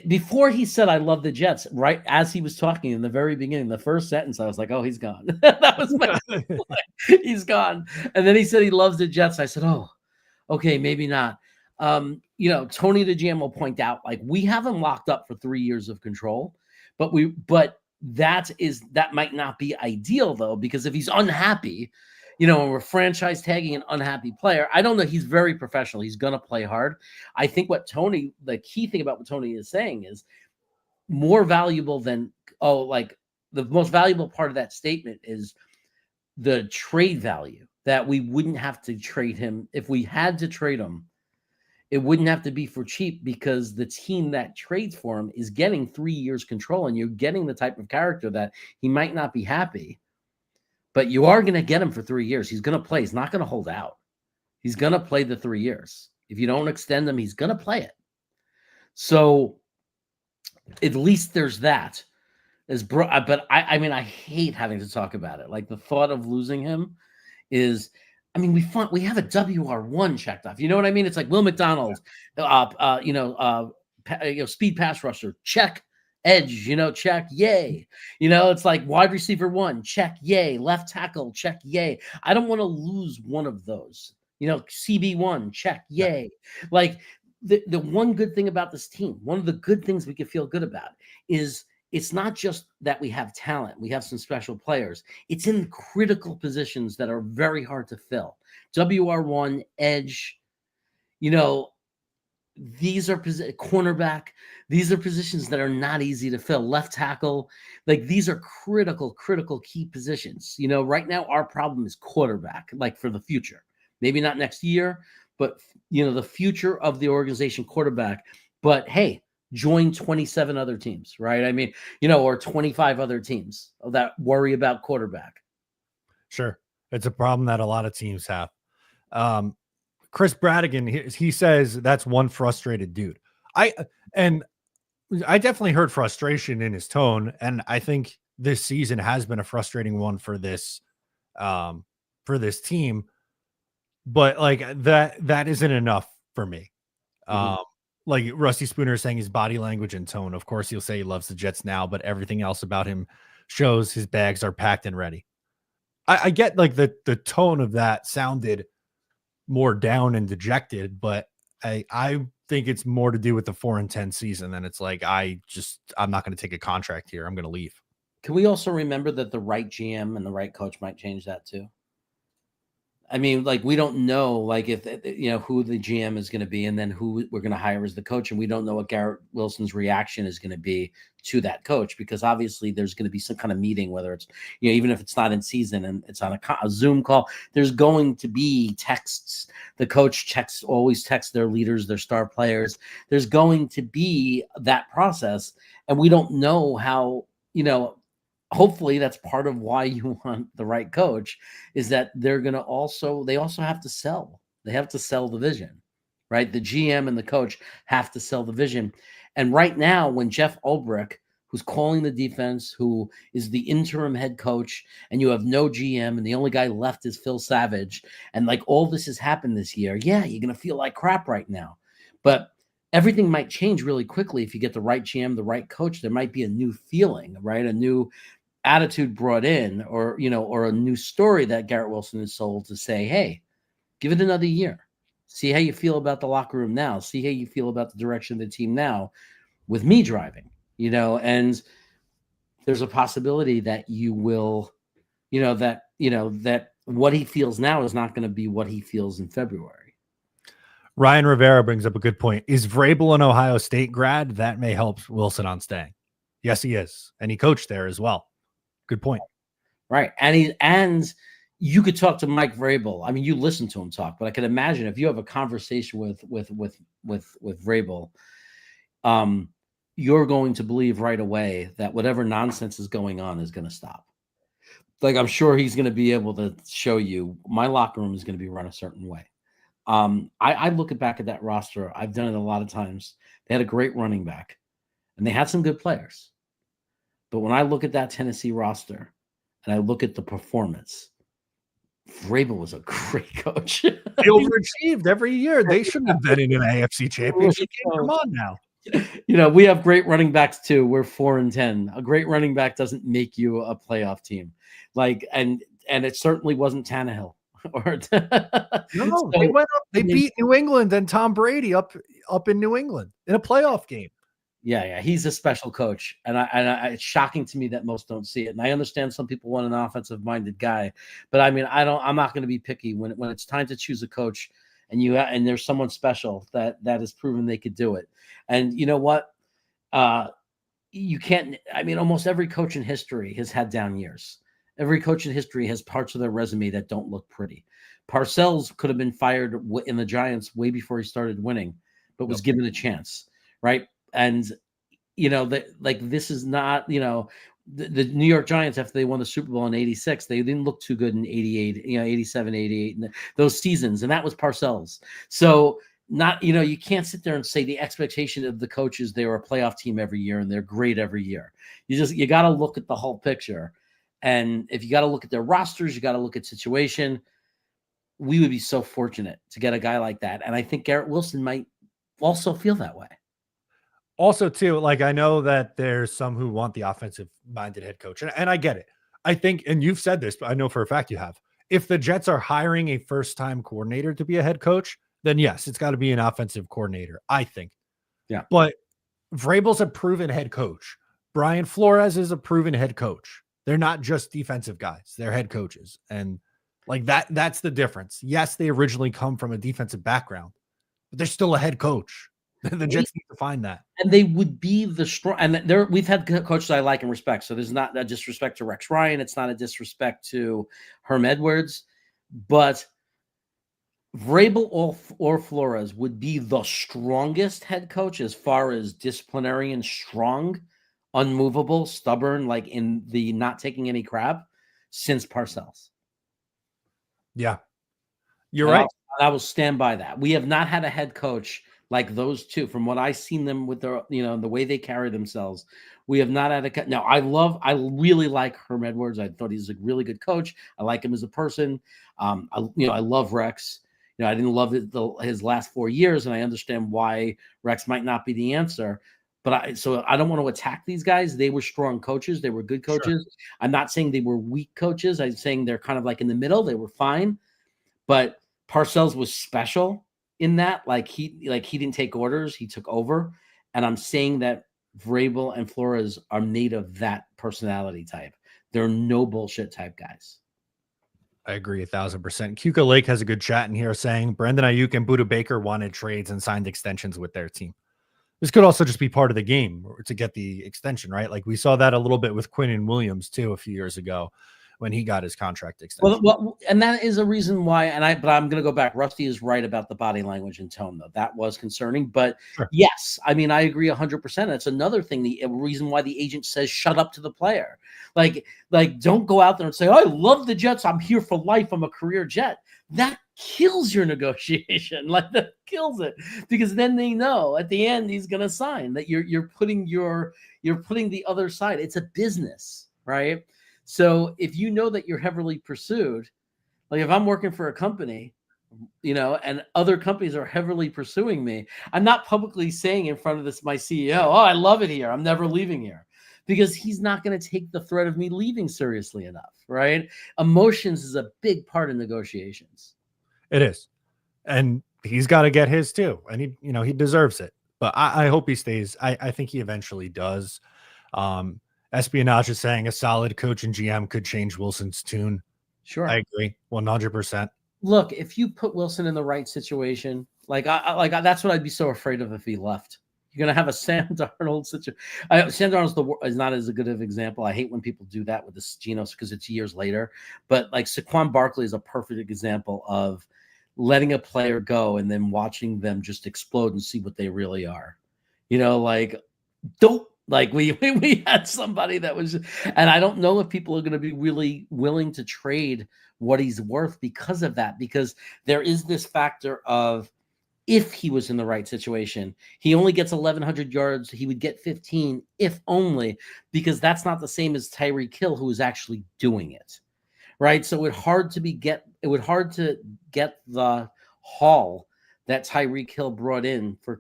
Before he said, I love the Jets, right as he was talking in the very beginning, the first sentence, I was like, oh, he's gone. That was my he's gone. And then he said he loves the Jets. I said, oh, okay, maybe not. Tony the GM will point out, like, we have him locked up for 3 years of control, but that might not be ideal, though, because if he's unhappy, and we're franchise tagging an unhappy player, I don't know. He's very professional. He's going to play hard. I think the key thing about what Tony is saying is more valuable than, the most valuable part of that statement is the trade value, that we wouldn't have to trade him. If we had to trade him, it wouldn't have to be for cheap, because the team that trades for him is getting 3 years control, and you're getting the type of character that he might not be happy, but you are going to get him for 3 years. He's going to play. He's not going to hold out. He's going to play the 3 years. If you don't extend him, he's going to play it. So at least there's that. But I hate having to talk about it. Like, the thought of losing him is, we have a WR1 checked off. You know what I mean? It's like Will McDonald, speed pass rusher, check. Edge, check, yay. It's like wide receiver 1, check, yay. Left tackle, check, yay. I don't want to lose one of those. CB1, check, yay. Like, the one good thing about this team, one of the good things we can feel good about is it's not just that we have talent. We have some special players. It's in critical positions that are very hard to fill. WR1, edge, these are cornerback. These are positions that are not easy to fill. Left tackle, like, these are critical key positions. Right now our problem is quarterback, like, for the future. Maybe not next year, but the future of the organization, quarterback. But hey, join 27 other teams, right? Or 25 other teams that worry about quarterback. Sure. It's a problem that a lot of teams have. Chris Bradigan, he says that's one frustrated dude. I definitely heard frustration in his tone, and I think this season has been a frustrating one for this team. but like that isn't enough for me. Mhm. Like Rusty Spooner is saying his body language and tone. Of course, he'll say he loves the Jets now, but everything else about him shows his bags are packed and ready. I get like the tone of that sounded more down and dejected, but I think it's more to do with the 4-10 season than it's like I'm not going to take a contract here. I'm going to leave. Can we also remember that the right GM and the right coach might change that too? I mean, like, we don't know, like, if who the GM is going to be, and then who we're going to hire as the coach, and we don't know what Garrett Wilson's reaction is going to be to that coach, because obviously there's going to be some kind of meeting, whether it's even if it's not in season and it's on a Zoom call, there's going to be texts. The coach always texts their leaders, their star players. There's going to be that process, and we don't know how. Hopefully that's part of why you want the right coach, is that they also have to sell. They have to sell the vision, right? The GM and the coach have to sell the vision. And right now, when Jeff Ulbrich, who's calling the defense, who is the interim head coach, and you have no GM, and the only guy left is Phil Savage, and like all this has happened this year, yeah, you're going to feel like crap right now. But everything might change really quickly if you get the right GM, the right coach. There might be a new feeling, right? A new attitude brought in, or a new story that Garrett Wilson has sold to say, hey, give it another year. See how you feel about the locker room now. See how you feel about the direction of the team now with me driving, and there's a possibility that you will, that what he feels now is not going to be what he feels in February. Ryan Rivera brings up a good point. Is Vrabel an Ohio State grad? That may help Wilson on staying. Yes, he is. And he coached there as well. Good point. Right. And you could talk to Mike Vrabel. I mean, you listen to him talk, but I can imagine if you have a conversation with Vrabel, you're going to believe right away that whatever nonsense is going on is going to stop. Like, I'm sure he's going to be able to show you, my locker room is going to be run a certain way. I look back at that roster. I've done it a lot of times. They had a great running back, and they had some good players. But when I look at that Tennessee roster and I look at the performance, Vrabel was a great coach. They overachieved every year. They shouldn't have been in an AFC championship game. Come on now. We have great running backs too. We're 4-10. A great running back doesn't make you a playoff team. Like, and it certainly wasn't Tannehill. No, they went up. They beat New England and Tom Brady up in New England in a playoff game. Yeah, he's a special coach, and it's shocking to me that most don't see it. And I understand some people want an offensive-minded guy, but I mean, I'm not going to be picky when it's time to choose a coach, and there's someone special that has proven they could do it. And you know what? You can't. I mean, almost every coach in history has had down years. Every coach in history has parts of their resume that don't look pretty. Parcells could have been fired in the Giants way before he started winning, but was given a chance, right? And this is not, the New York Giants, after they won the Super Bowl in 86, they didn't look too good in 88, 87, 88, and those seasons. And that was Parcells. So not, you can't sit there and say the expectation of the coaches, they were a playoff team every year and they're great every year. You got to look at the whole picture. And if you got to look at their rosters, you got to look at situation. We would be so fortunate to get a guy like that. And I think Garrett Wilson might also feel that way. Also, too, like, I know that there's some who want the offensive-minded head coach, and I get it. I think, and you've said this, but I know for a fact you have. If the Jets are hiring a first-time coordinator to be a head coach, then yes, it's got to be an offensive coordinator, I think. Yeah. But Vrabel's a proven head coach. Brian Flores is a proven head coach. They're not just defensive guys. They're head coaches. And like that's the difference. Yes, they originally come from a defensive background, but they're still a head coach. The Jets need to find that. And they would be the strong. And we've had coaches I like and respect. So there's not a disrespect to Rex Ryan. It's not a disrespect to Herm Edwards. But Vrabel or Flores would be the strongest head coach as far as disciplinarian, strong, unmovable, stubborn, like in the not taking any crap, since Parcells. Yeah. You're right. I will stand by that. We have not had a head coach like those two, from what I've seen them with their, the way they carry themselves. We have not had a now. I really like Herm Edwards. I thought he's a really good coach. I like him as a person. I love Rex. I didn't love his last 4 years, and I understand why Rex might not be the answer. But I don't want to attack these guys. They were strong coaches. They were good coaches. Sure. I'm not saying they were weak coaches. I'm saying they're kind of like in the middle. They were fine. But Parcells was special in that. Like he didn't take orders. He took over. And I'm saying that Vrabel and Flores are made of that personality type. They're no bullshit type guys. I agree 1,000%. Cuca Lake has a good chat in here saying Brandon Ayuk and Budda Baker wanted trades and signed extensions with their team. This could also just be part of the game to get the extension, right? Like we saw that a little bit with Quinnen Williams too a few years ago when he got his contract extension. Well, and that is a reason why. But I'm going to go back. Rusty is right about the body language and tone, though. That was concerning. But sure. Yes, I mean, I agree 100%. That's another thing. The reason why the agent says shut up to the player. Like don't go out there and say, oh, I love the Jets. I'm here for life. I'm a career Jet. That kills your negotiation. Like that kills it, because then they know at the end he's going to sign. That you're putting the other side. It's a business, right? So if you know that you're heavily pursued, like if I'm working for a company, and other companies are heavily pursuing me, I'm not publicly saying in front of my CEO, oh, I love it here, I'm never leaving here, because he's not going to take the threat of me leaving seriously enough, right? Emotions is a big part of negotiations. It is. And he's got to get his too. And he deserves it. But I hope he stays. I think he eventually does. Espionage is saying a solid coach and GM could change Wilson's tune. Sure. I agree 100%. Look, if you put Wilson in the right situation, that's what I'd be so afraid of if he left. You're going to have a Sam Darnold situation. Sam Darnold is not as good of an example. I hate when people do that with the Genos because it's years later. But like Saquon Barkley is a perfect example of letting a player go and then watching them just explode and see what they really are. We had somebody that was, and I don't know if people are going to be really willing to trade what he's worth because of that, because there is this factor of if he was in the right situation, he only gets 1,100 yards. He would get 15 if only, because that's not the same as Tyreek Hill, who is actually doing it. Right. So it would hard to get the haul that Tyreek Hill brought in for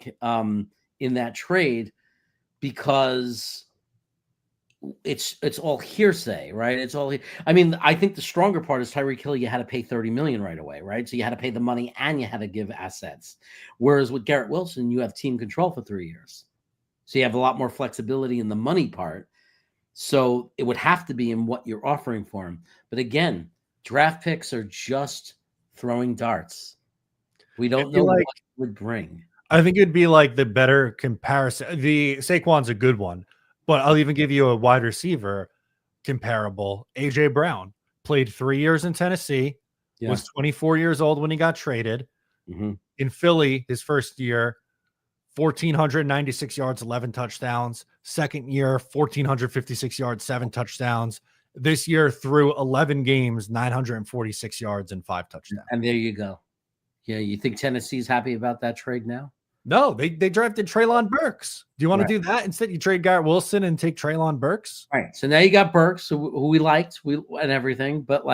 in that trade, because it's all hearsay, right? It's all. I mean, I think the stronger part is Tyreek Hill. You had to pay $30 million right away, right? So you had to pay the money and you had to give assets. Whereas with Garrett Wilson, you have team control for 3 years, so you have a lot more flexibility in the money part. So it would have to be in what you're offering for him. But again, draft picks are just throwing darts. We don't know what it would bring. I think it'd be like the better comparison. The Saquon's a good one, but I'll even give you a wide receiver comparable. AJ Brown played 3 years in Tennessee, was 24 years old when he got traded. Mm-hmm. In Philly, his first year, 1,496 yards, 11 touchdowns. Second year, 1,456 yards, 7 touchdowns. This year, through 11 games, 946 yards and 5 touchdowns. And there you go. Yeah, you think Tennessee's happy about that trade now? No, they drafted Treylon Burks. Do you want to do that instead? You trade Garrett Wilson and take Treylon Burks? Right. So now you got Burks, who we liked, and everything, but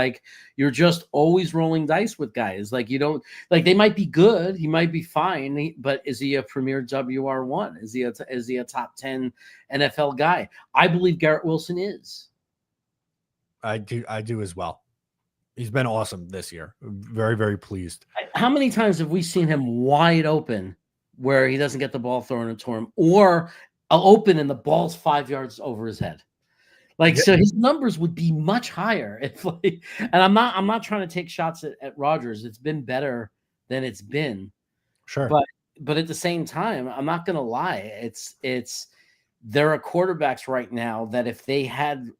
you're just always rolling dice with guys. You don't they might be good, he might be fine, but is he a premier WR1? Is he a top 10 NFL guy? I believe Garrett Wilson is. I do as well. He's been awesome this year. Very, very pleased. How many times have we seen him wide open where he doesn't get the ball thrown into him, or open and the ball's 5 yards over his head? So his numbers would be much higher if and I'm not trying to take shots at Rodgers. It's been better than it's been. Sure. But at the same time, I'm not going to lie. There are quarterbacks right now that if they had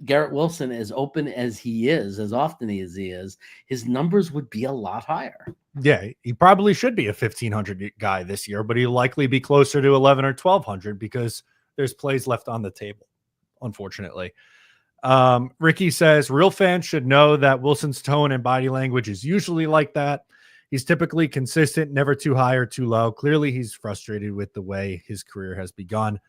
Garrett Wilson as open as he is, as often as he is, his numbers would be a lot higher. Yeah, he probably should be a 1,500 guy this year, but he'll likely be closer to 11 or 1,200 because there's plays left on the table, unfortunately. Ricky says, real fans should know that Wilson's tone and body language is usually like that. He's typically consistent, never too high or too low. Clearly, he's frustrated with the way his career has begun.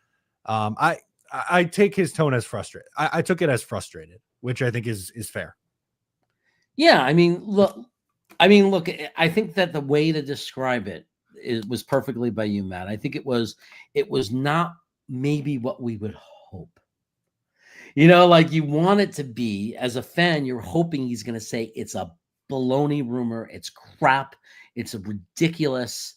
I take his tone as frustrated. I took it as frustrated, which I think is fair. Yeah, I mean, look, I mean, look, I think that the way to describe it was perfectly by you, Matt. I think it was not maybe what we would hope. You know, like you want it to be, as a fan, you're hoping he's going to say it's a baloney rumor, it's crap, it's a ridiculous,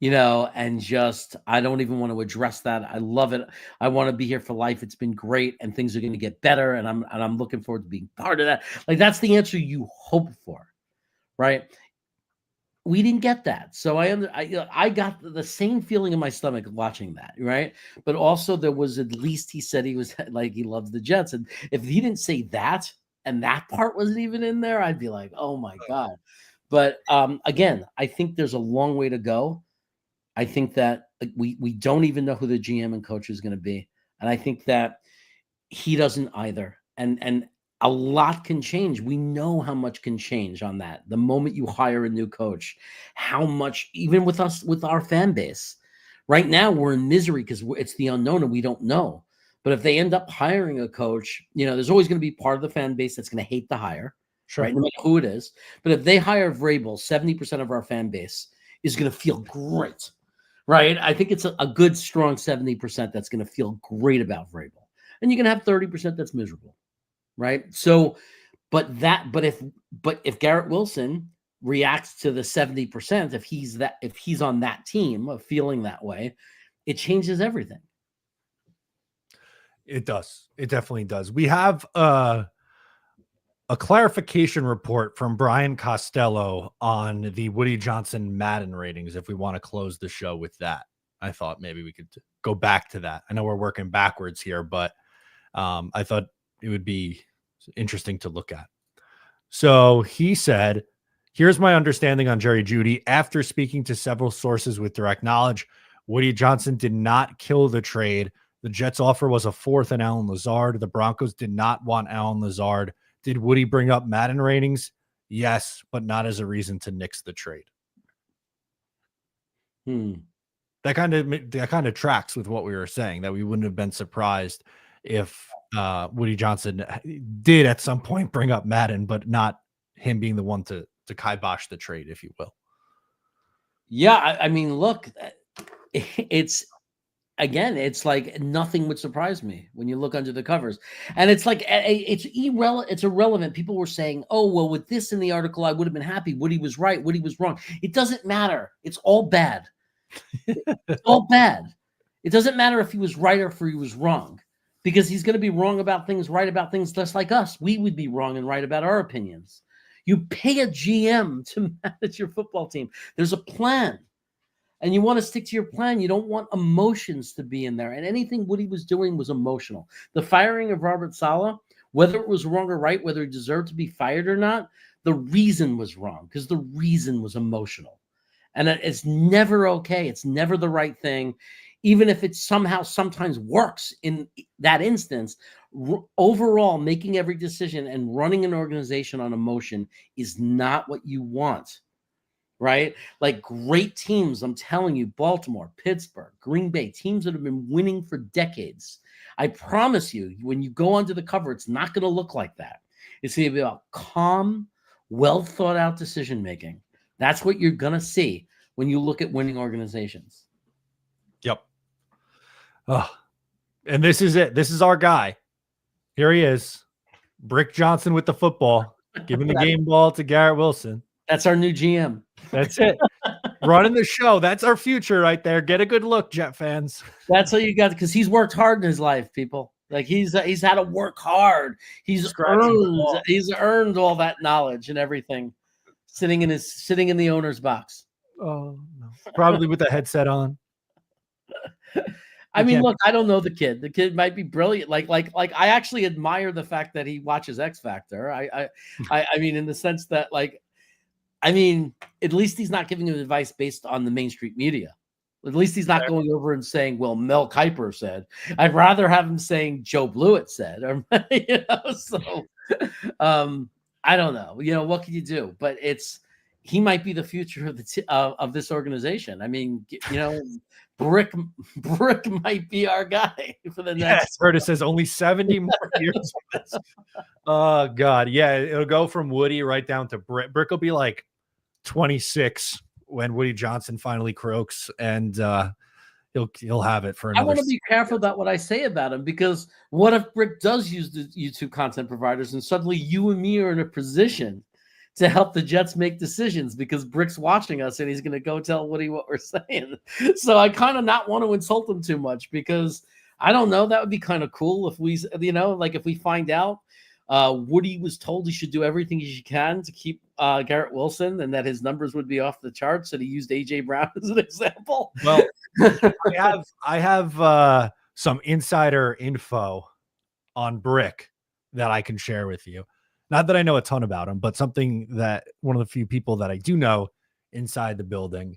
you know, and just I don't even want to address that. I love it. I want to be here for life. It's been great, and things are going to get better, and I'm looking forward to being part of that. Like that's the answer you hope for, right? We didn't get that, so I got the same feeling in my stomach watching that, right? But also there was, at least he said he was like he loves the Jets, and if he didn't say that and that part wasn't even in there, I'd be like, oh my god. But again, I think there's a long way to go. I think that we don't even know who the GM and coach is going to be, and I think that he doesn't either. And a lot can change. We know how much can change on that. The moment you hire a new coach, how much, even with us, with our fan base, right now we're in misery because it's the unknown and we don't know. But if they end up hiring a coach, you know, there's always going to be part of the fan base that's going to hate the hire, Sure. right? No matter who it is. But if they hire Vrabel, 70% of our fan base is going to feel great, right? I think it's a good, strong 70% that's going to feel great about Vrabel. And you're going to have 30% that's miserable. Right. So, but if Garrett Wilson reacts to the 70%, if he's on that team of feeling that way, it changes everything. It does. It definitely does. We have a clarification report from Brian Costello on the Woody Johnson Madden ratings. If we want to close the show with that, I thought maybe we could go back to that. I know we're working backwards here, but I thought it would be interesting to look at. So he said, here's my understanding on Jerry Jeudy. After speaking to several sources with direct knowledge, Woody Johnson did not kill the trade. The Jets' offer was a fourth and Allen Lazard. The Broncos did not want Allen Lazard. Did Woody bring up Madden ratings? Yes, but not as a reason to nix the trade. That kind of tracks with what we were saying, that we wouldn't have been surprised if Woody Johnson did at some point bring up Madden, but not him being the one to kibosh the trade, if you will. Yeah, I mean, look, it's like nothing would surprise me when you look under the covers, and it's like it's irrelevant. People were saying, "Oh, well, with this in the article, I would have been happy. Woody was right. Woody was wrong." It doesn't matter. It's all bad. It's all bad. It doesn't matter if he was right or if he was wrong, because he's going to be wrong about things, right about things, just like us. We would be wrong and right about our opinions. You pay a GM to manage your football team. There's a plan, and you want to stick to your plan. You don't want emotions to be in there, and anything Woody was doing was emotional. The firing of Robert Saleh, whether it was wrong or right, whether he deserved to be fired or not, the reason was wrong because the reason was emotional. And it's never okay. It's never the right thing. Even if it somehow sometimes works in that instance, overall, making every decision and running an organization on emotion is not what you want, right? Like great teams, I'm telling you, Baltimore, Pittsburgh, Green Bay, teams that have been winning for decades. I promise you, when you go under the cover, it's not going to look like that. It's going to be about calm, well thought out decision-making. That's what you're going to see when you look at winning organizations. Yep. Oh, and this is it. This is our guy. Here he is. Brick Johnson with the football, giving the game ball to Garrett Wilson. That's our new GM. That's it. Running the show. That's our future right there. Get a good look, Jet fans. That's all you got, because he's worked hard in his life, people. Like he's had to work hard. He's earned all that knowledge and everything. Sitting in the owner's box. Oh no. Probably with the headset on. I mean, look, I don't know the kid. The kid might be brilliant. Like I actually admire the fact that he watches X Factor. I mean, in the sense that, like, I mean, at least he's not giving him advice based on the mainstream media. At least he's not going over and saying, well, Mel Kiper said. I'd rather have him saying Joe Blewett said. Or, so I don't know. What can you do? But he might be the future of this organization. I mean, Brick might be our guy for the next. Yes, Curtis says only 70 more years. Oh God, yeah, it'll go from Woody right down to Brick. Brick will be like 26 when Woody Johnson finally croaks, and he'll have it for I another. want to be careful about what I say about him, because what if Brick does use the YouTube content providers and suddenly you and me are in a position to help the Jets make decisions because Brick's watching us and he's going to go tell Woody what we're saying. So I kind of not want to insult him too much, because I don't know. That would be kind of cool if we, like if we find out Woody was told he should do everything he can to keep Garrett Wilson, and that his numbers would be off the charts, and he used AJ Brown as an example. Well, I have some insider info on Brick that I can share with you. Not that I know a ton about him, but something that one of the few people that I do know inside the building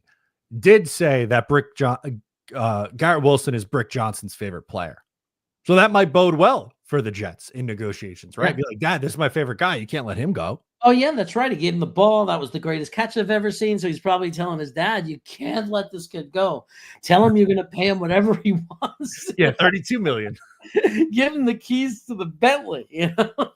did say that Garrett Wilson is Brick Johnson's favorite player. So that might bode well for the Jets in negotiations, right? Yeah. Be like, Dad, this is my favorite guy. You can't let him go. Oh, yeah, that's right. He gave him the ball. That was the greatest catch I've ever seen. So he's probably telling his dad, you can't let this kid go. Tell him you're going to pay him whatever he wants. Yeah, $32 million. Give him the keys to the Bentley. You know?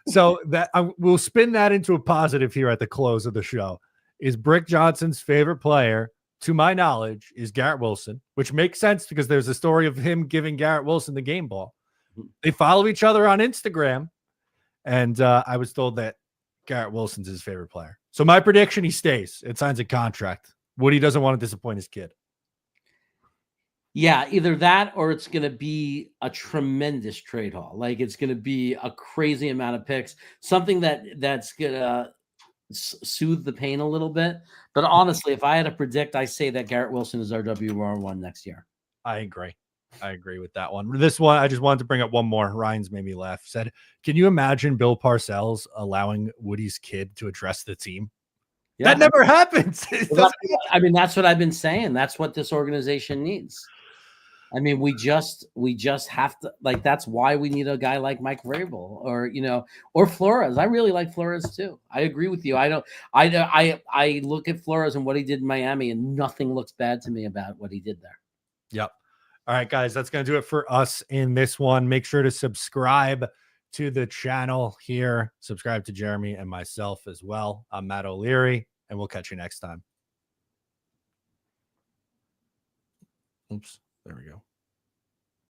So that we'll spin that into a positive here at the close of the show. Is Brick Johnson's favorite player, to my knowledge, is Garrett Wilson, which makes sense because there's a story of him giving Garrett Wilson the game ball. They follow each other on Instagram, and I was told that Garrett Wilson's his favorite player. So my prediction, he stays and signs a contract. Woody doesn't want to disappoint his kid. Yeah, either that or it's going to be a tremendous trade haul. Like it's going to be a crazy amount of picks, something that's going to soothe the pain a little bit. But honestly, if I had to predict, I say that Garrett Wilson is our WR1 next year. I agree with that one. This one, I just wanted to bring up one more. Ryan's made me laugh. Said, can you imagine Bill Parcells allowing Woody's kid to address the team? Yeah. That never happens. I mean, that's what I've been saying. That's what this organization needs. I mean, we just have to, like, that's why we need a guy like Mike Vrabel or Flores. I really like Flores too. I agree with you. I look at Flores and what he did in Miami, and nothing looks bad to me about what he did there. Yep. All right, guys, that's going to do it for us in this one. Make sure to subscribe to the channel here. Subscribe to Jeremy and myself as well. I'm Matt O'Leary, and we'll catch you next time. Oops. There we go.